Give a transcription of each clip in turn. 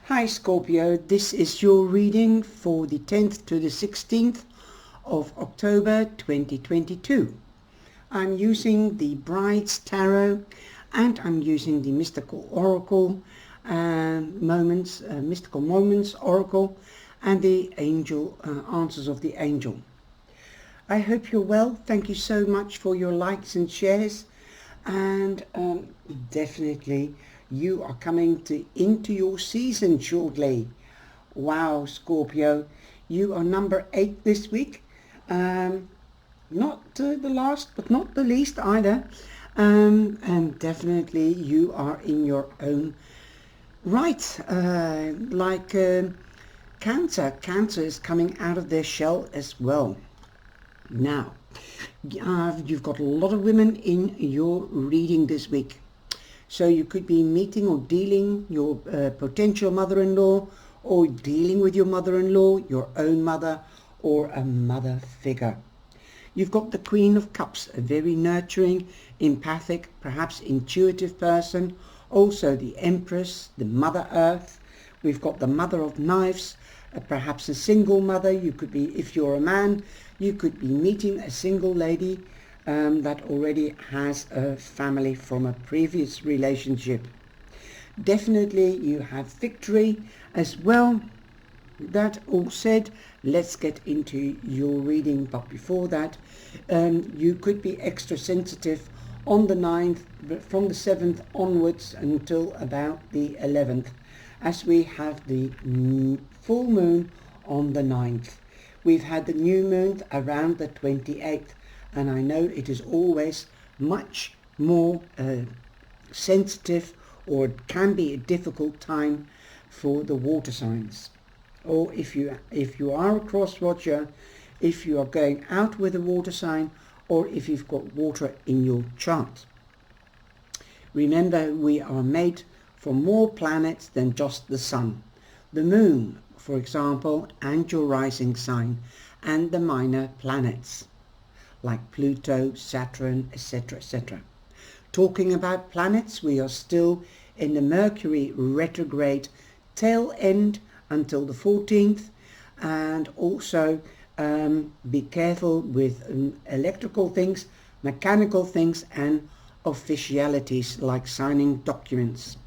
Hi Scorpio, this is your reading for the 10th to the 16th of October 2022. I'm using the Bride's Tarot and I'm using the Mystical Oracle Mystical Moments Oracle and the Angel Answers of the Angel. I hope you're well. Thank you so much for your likes and shares, and definitely you are coming into your season shortly. Wow, Scorpio, you are number 8 this week. Not the last, but not the least either. And definitely you are in your own right. Cancer. Cancer is coming out of their shell as well. Now, you've got a lot of women in your reading this week. So you could be meeting or dealing your potential mother-in-law, or dealing with your mother-in-law, your own mother, or a mother figure. You've got the Queen of Cups, a very nurturing, empathic, perhaps intuitive person. Also the Empress, the Mother Earth. We've got the Mother of Knives, perhaps a single mother. You could be, if you're a man, you could be meeting a single lady that already has a family from a previous relationship. Definitely you have victory as well. That all said, let's get into your reading. But before that, you could be extra sensitive on the 9th, but from the 7th onwards until about the 11th, as we have the full moon on the 9th. We've had the new moon around the 28th. And I know it is always much more sensitive, or it can be a difficult time for the water signs. Or if you are a cross watcher, if you are going out with a water sign, or if you've got water in your chart. Remember, we are made from more planets than just the sun. The moon, for example, and your rising sign, and the minor planets like Pluto, Saturn, etc., etc. Talking about planets, we are still in the Mercury retrograde tail end until the 14th, and also be careful with electrical things, mechanical things, and officialities like signing documents.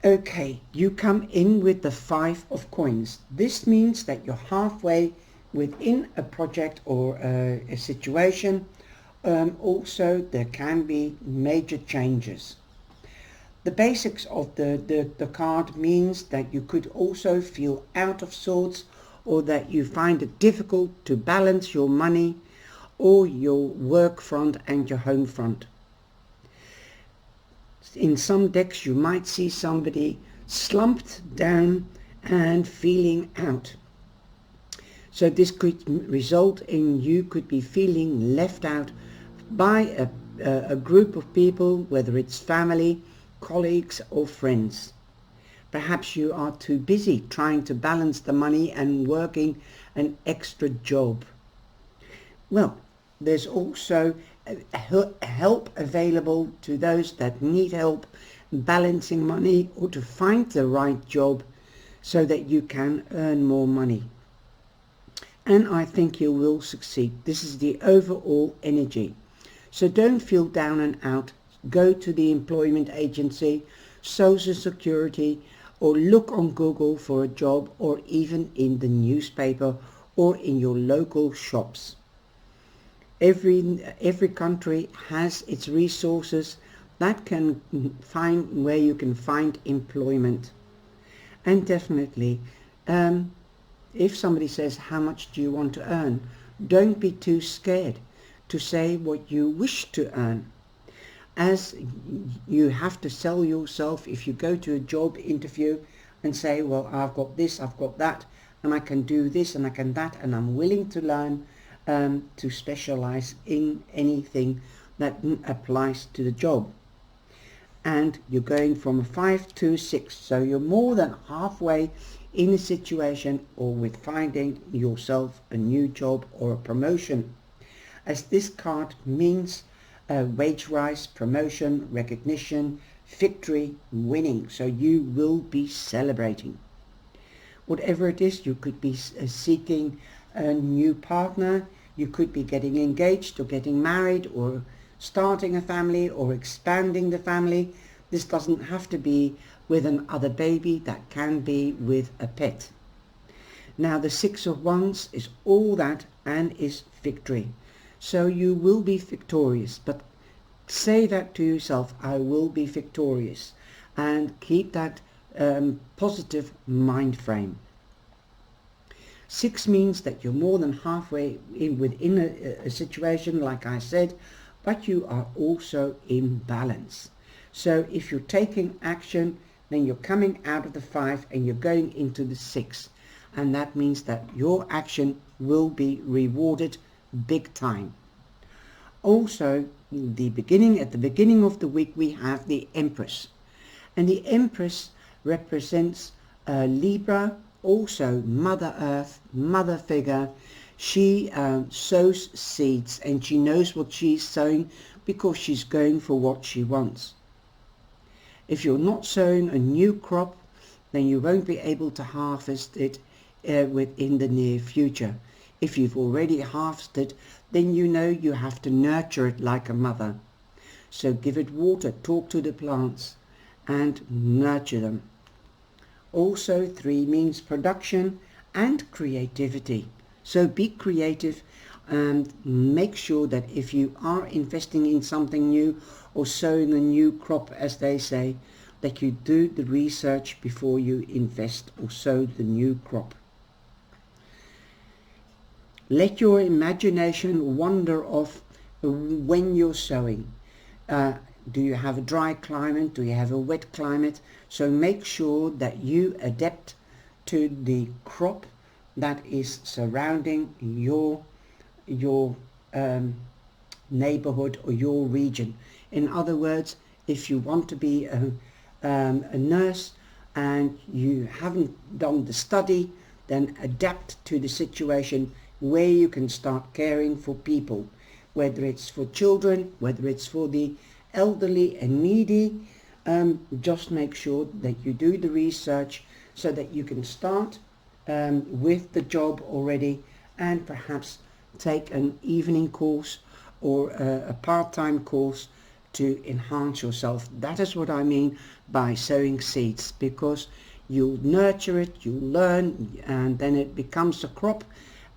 Okay, you come in with the 5 of coins. This means that you're halfway within a project or a situation. Also there can be major changes. The basics of the card means that you could also feel out of sorts, or that you find it difficult to balance your money or your work front and your home front. In some decks you might see somebody slumped down and feeling out. So this could result in you could be feeling left out by a group of people, whether it's family, colleagues or friends. Perhaps you are too busy trying to balance the money and working an extra job. Well, there's also help available to those that need help balancing money, or to find the right job so that you can earn more money. And I think you will succeed. This is the overall energy. So don't feel down and out. Go to the employment agency, Social Security, or look on Google for a job, or even in the newspaper or in your local shops. Every country has its resources that can find where you can find employment. And definitely, if somebody says, how much do you want to earn? Don't be too scared to say what you wish to earn, as you have to sell yourself. If you go to a job interview and say, well, I've got this, I've got that, and I can do this and I can that, and I'm willing to learn to specialize in anything that applies to the job. And you're going from a 5 to 6, so you're more than halfway in a situation, or with finding yourself a new job or a promotion, as this card means wage rise, promotion, recognition, victory, winning. So you will be celebrating. Whatever it is, you could be seeking a new partner, you could be getting engaged or getting married or starting a family or expanding the family. This doesn't have to be with another baby, that can be with a pet. Now the Six of Wands is all that and is victory. So you will be victorious, but say that to yourself, I will be victorious, and keep that positive mind frame. 6 means that you're more than halfway within a situation, like I said, but you are also in balance. So if you're taking action, then you're coming out of the 5 and you're going into the 6. And that means that your action will be rewarded big time. Also, at the beginning of the week, we have the Empress. And the Empress represents Libra, also Mother Earth, Mother figure. She sows seeds, and she knows what she's sowing because she's going for what she wants. If you're not sowing a new crop, then you won't be able to harvest it within the near future. If you've already harvested, then you know you have to nurture it like a mother. So give it water, talk to the plants, and nurture them. Also, 3 means production and creativity. So be creative and make sure that if you are investing in something new or sowing a new crop, as they say, that you do the research before you invest or sow the new crop. Let your imagination wander off when you're sowing. Do you have a dry climate? Do you have a wet climate? So make sure that you adapt to the crop that is surrounding your neighborhood or your region. In other words, if you want to be a nurse and you haven't done the study, then adapt to the situation where you can start caring for people, whether it's for children, whether it's for the elderly and needy. Just make sure that you do the research so that you can start with the job already, and perhaps take an evening course or a part-time course to enhance yourself. That is what I mean by sowing seeds, because you'll nurture it, you'll learn, and then it becomes a crop.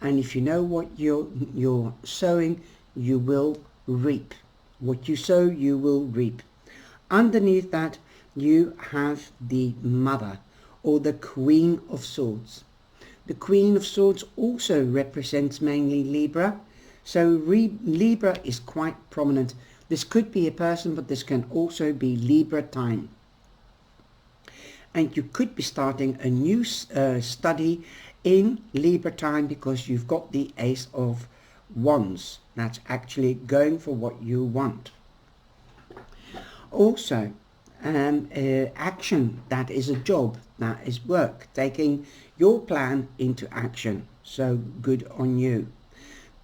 And if you know what you're sowing, you will reap. What you sow, you will reap. Underneath that, you have the Mother, or the Queen of Swords. The Queen of Swords also represents mainly Libra. So Libra is quite prominent. This could be a person, but this can also be Libra time. And you could be starting a new study in Libra time because you've got the Ace of Wands. That's actually going for what you want. Also, action, that is a job, that is work, taking your plan into action. So good on you.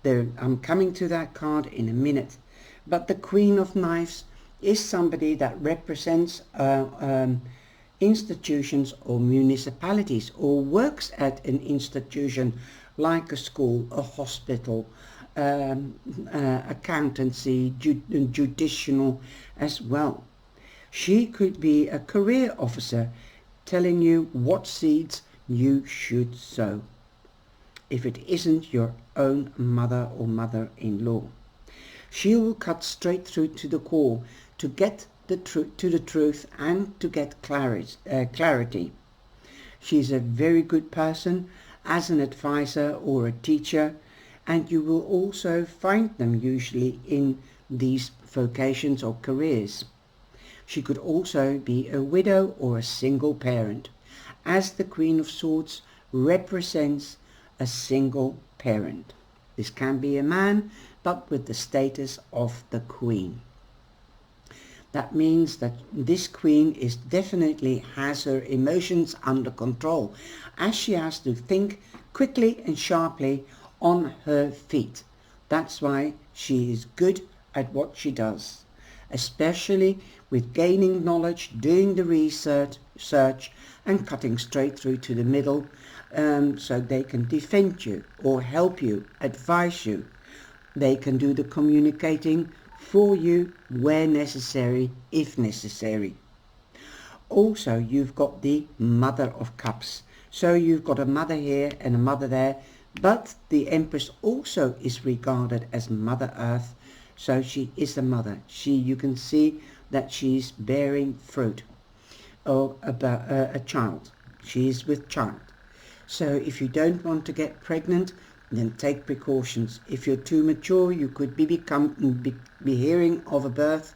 I'm coming to that card in a minute. But the Queen of Knives is somebody that represents institutions or municipalities, or works at an institution like a school, a hospital, accountancy, judicial as well. She could be a career officer telling you what seeds you should sow, if it isn't your own mother or mother-in-law. She will cut straight through to the core to get to the truth and to get clarity. She's a very good person as an advisor or a teacher, and you will also find them usually in these vocations or careers. She could also be a widow or a single parent, as the Queen of Swords represents a single parent. This can be a man, but with the status of the Queen. That means that this Queen definitely has her emotions under control, as she has to think quickly and sharply on her feet. That's why she is good at what she does. especially with gaining knowledge, doing the research, and cutting straight through to the middle, so they can defend you or help you, advise you. They can do the communicating for you where necessary, if necessary. Also, you've got the Mother of Cups. So you've got a mother here and a mother there, but the Empress also is regarded as Mother Earth. So she is a mother. You can see that she's bearing fruit, or about a child. She is with child. So if you don't want to get pregnant, then take precautions. If you're too mature, you could be hearing of a birth.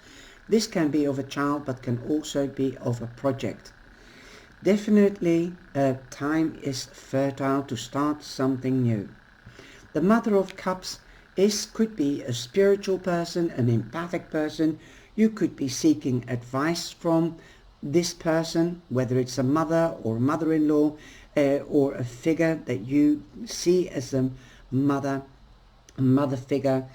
This can be of a child, but can also be of a project. Definitely, time is fertile to start something new. The Mother of Cups could be a spiritual person, an empathic person. You could be seeking advice from this person, whether it's a mother or mother-in-law, or a figure that you see as a mother figure.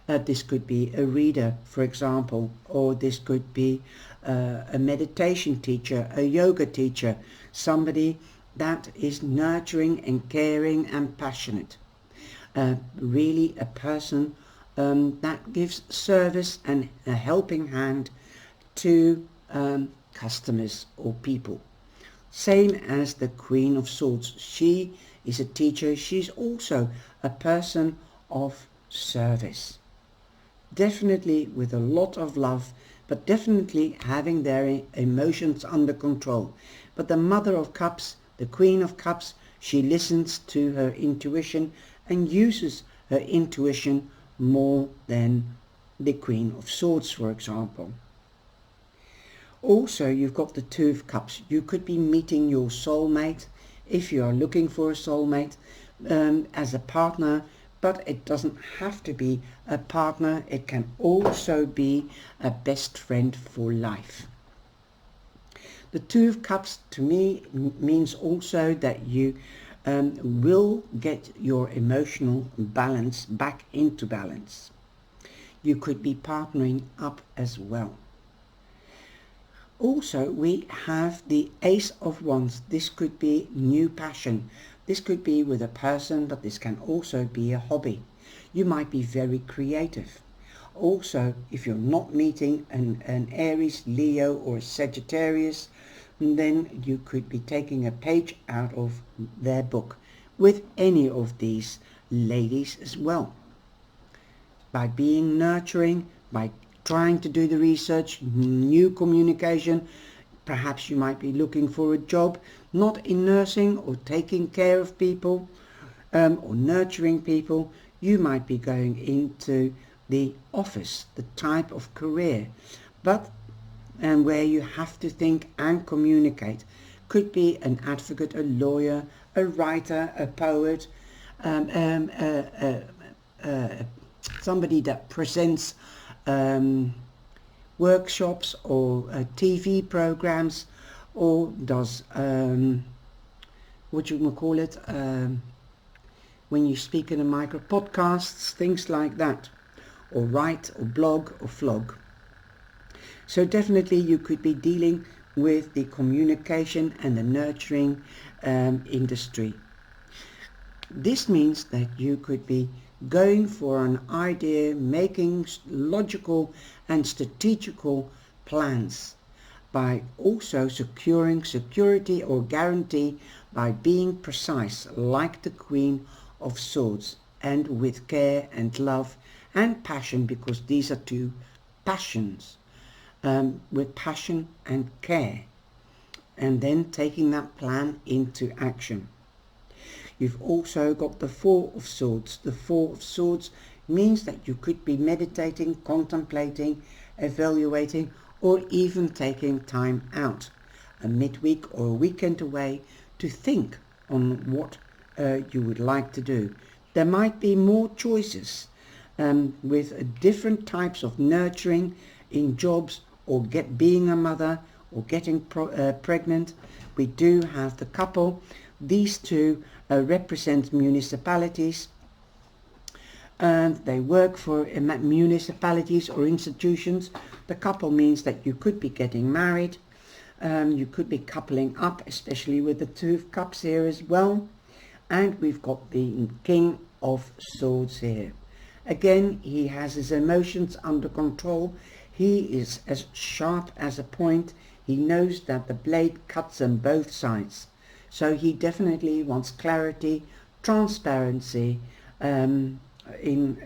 This could be a reader, for example, or this could be a meditation teacher, a yoga teacher, somebody that is nurturing and caring and passionate. Really a person that gives service and a helping hand to customers or people. Same as the Queen of Swords. She is a teacher. She's also a person of service. Definitely with a lot of love, but definitely having their emotions under control. But the Mother of Cups, the Queen of Cups, she listens to her intuition and uses her intuition more than the Queen of Swords, for example. Also, you've got the Two of Cups. You could be meeting your soulmate, if you are looking for a soulmate, as a partner, but it doesn't have to be a partner. It can also be a best friend for life. The Two of Cups to me means also that you will get your emotional balance back into balance. You could be partnering up as well. Also, we have the Ace of Wands. This could be new passion. This could be with a person, but this can also be a hobby. You might be very creative. Also, if you're not meeting an Aries, Leo or a Sagittarius, then you could be taking a page out of their book with any of these ladies as well. By being nurturing, by trying to do the research, new communication. Perhaps you might be looking for a job, not in nursing or taking care of people, or nurturing people. You might be going into the office, the type of career, but where you have to think and communicate. Could be an advocate, a lawyer, a writer, a poet, somebody that presents workshops or TV programs, or does what you would call it when you speak in a micro, podcasts, things like that, or write or blog or vlog. So definitely you could be dealing with the communication and the nurturing industry. This means that you could be going for an idea, making logical and strategical plans, by also securing security or guarantee by being precise, like the Queen of Swords, and with care and love and passion, because these are two passions, with passion and care, and then taking that plan into action. You've also got the Four of Swords. The Four of Swords means that you could be meditating, contemplating, evaluating, or even taking time out, a midweek or a weekend away, to think on what you would like to do. There might be more choices with different types of nurturing in jobs, or being a mother, or getting pregnant. We do have the couple. These two represent municipalities, and they work for municipalities or institutions. The couple means that you could be getting married. You could be coupling up, especially with the Two of Cups here as well. And we've got the King of Swords here. Again, he has his emotions under control. He is as sharp as a point. He knows that the blade cuts on both sides. So he definitely wants clarity, transparency in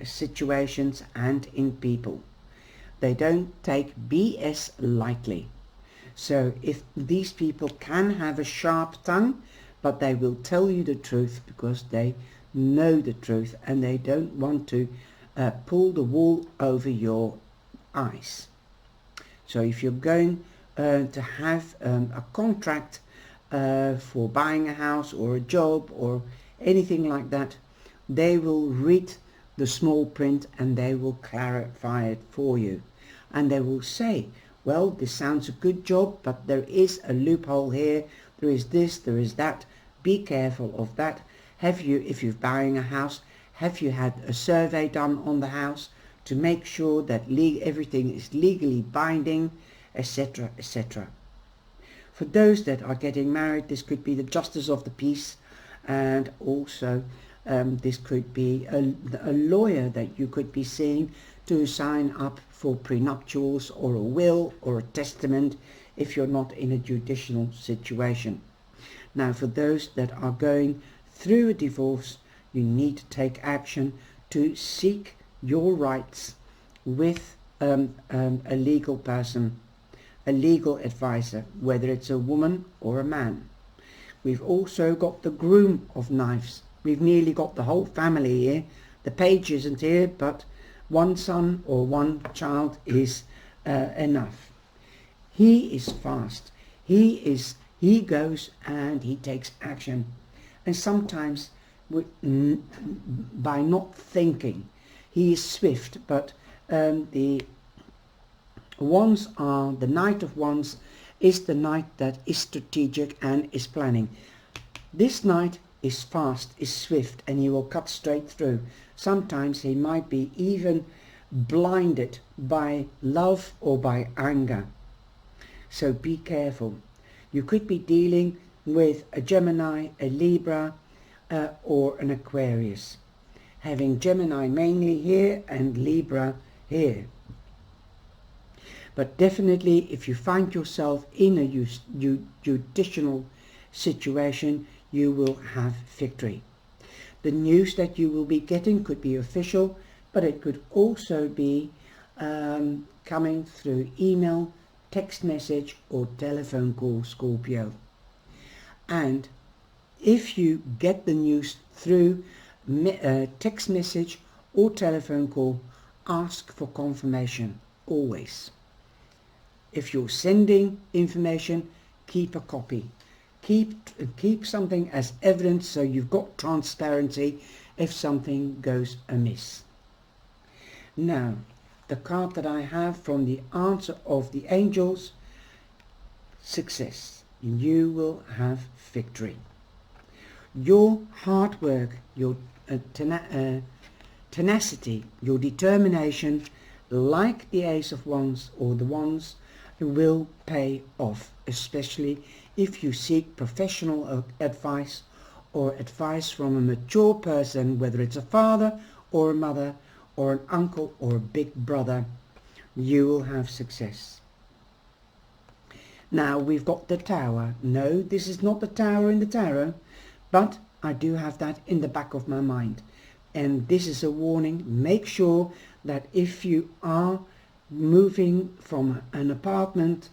situations and in people. They don't take BS lightly. So if these people can have a sharp tongue, but they will tell you the truth because they know the truth and they don't want to pull the wool over your eyes. So if you're going to have a contract for buying a house or a job or anything like that, they will read the small print and they will clarify it for you. And they will say, well, this sounds a good job, but there is a loophole here. There is this, there is that. Be careful of that. Have you, if you're buying a house, have you had a survey done on the house to make sure that everything is legally binding, etc., etc. For those that are getting married, this could be the Justice of the Peace, and also this could be a lawyer that you could be seeing to sign up for prenuptials or a will or a testament if you're not in a judicial situation. Now, for those that are going through a divorce, you need to take action to seek your rights with a legal person, a legal advisor, whether it's a woman or a man. We've also got the Groom of Knives. We've nearly got the whole family here. The page isn't here, but one son or one child is enough. He is fast. He goes and he takes action. And sometimes by not thinking, he is swift, but the Wands are, the Knight of Wands is the knight that is strategic and is planning. This knight is fast, is swift, and he will cut straight through. Sometimes he might be even blinded by love or by anger. So be careful. You could be dealing with a Gemini, a Libra, or an Aquarius. Having Gemini mainly here and Libra here. But definitely if you find yourself in a judicial situation, you will have victory. The news that you will be getting could be official, but it could also be coming through email, text message or telephone call, Scorpio. And if you get the news through text message or telephone call, ask for confirmation always. If you're sending information, keep a copy. Keep something as evidence so you've got transparency if something goes amiss. Now, the card that I have from the answer of the angels, success. You will have victory. Your hard work, your tenacity, your determination, like the Ace of Wands or the Wands, will pay off, especially if you seek professional advice or advice from a mature person, whether it's a father or a mother or an uncle or a big brother. You will have success. Now we've got the Tower. No, this is not the Tower in the tarot, but I do have that in the back of my mind. And this is a warning. Make sure that if you are moving from an apartment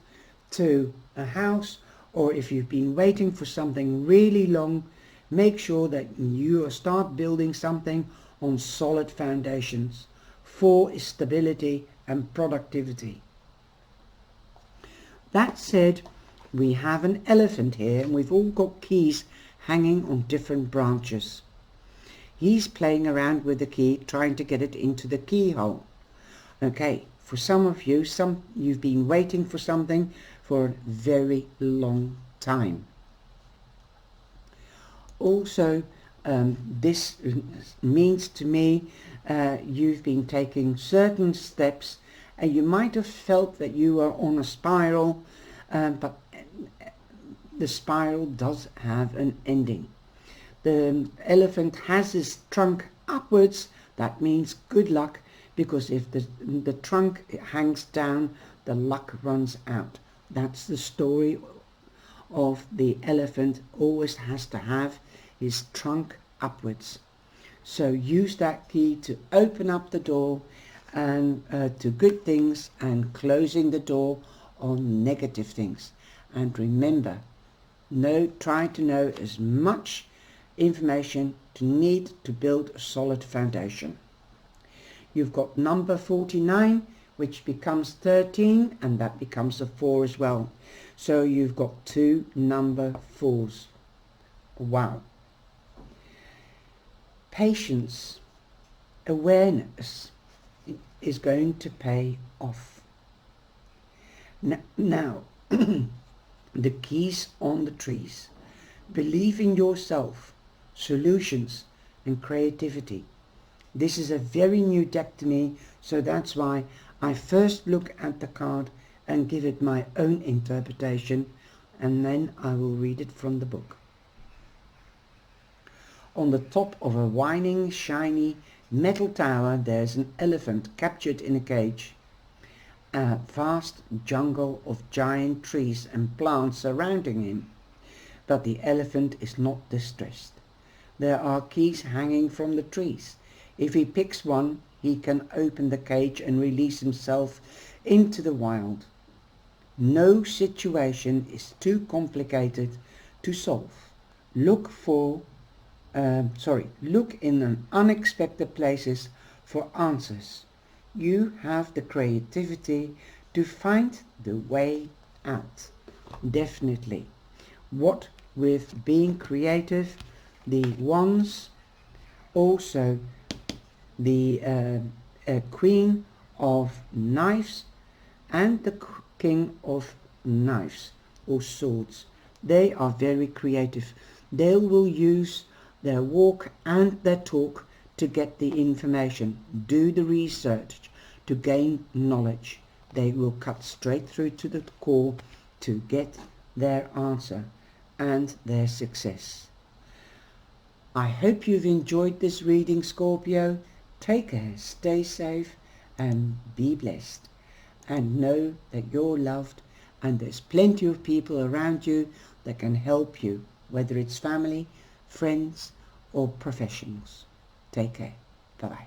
to a house, or if you've been waiting for something really long, make sure that you start building something on solid foundations for stability and productivity. That said, we have an elephant here and we've all got keys hanging on different branches. He's playing around with the key, trying to get it into the keyhole. Okay, for some of you, you've been waiting for something for a very long time. Also, This means to me you've been taking certain steps, and you might have felt that you are on a spiral, but the spiral does have an ending. The elephant has his trunk upwards. That means good luck, because if the trunk hangs down, the luck runs out. That's the story of the elephant. Always has to have his trunk upwards. So use that key to open up the door and to good things, and closing the door on negative things. And remember, try to know as much information to need to build a solid foundation. You've got number 49, which becomes 13, and that becomes a 4 as well. So you've got 2 number 4s. Wow. Patience, awareness is going to pay off. Now the keys on the trees. Believe in yourself, solutions and creativity. This is a very new deck to me, so that's why I first look at the card and give it my own interpretation, and then I will read it from the book. On the top of a whining, shiny metal tower, there's an elephant captured in a cage. A vast jungle of giant trees and plants surrounding him. But the elephant is not distressed. There are keys hanging from the trees. If he picks one, he can open the cage and release himself into the wild. No situation is too complicated to solve. Look in unexpected places for answers. You have the creativity to find the way out. Definitely. What with being creative, the wands, also the Queen of Knives and the King of Knives or Swords. They are very creative. They will use their walk and their talk to get the information, do the research to gain knowledge. They will cut straight through to the core to get their answer and their success. I hope you've enjoyed this reading, Scorpio. Take care, stay safe and be blessed, and know that you're loved, and there's plenty of people around you that can help you, whether it's family, friends or professionals. Take care. Bye-bye.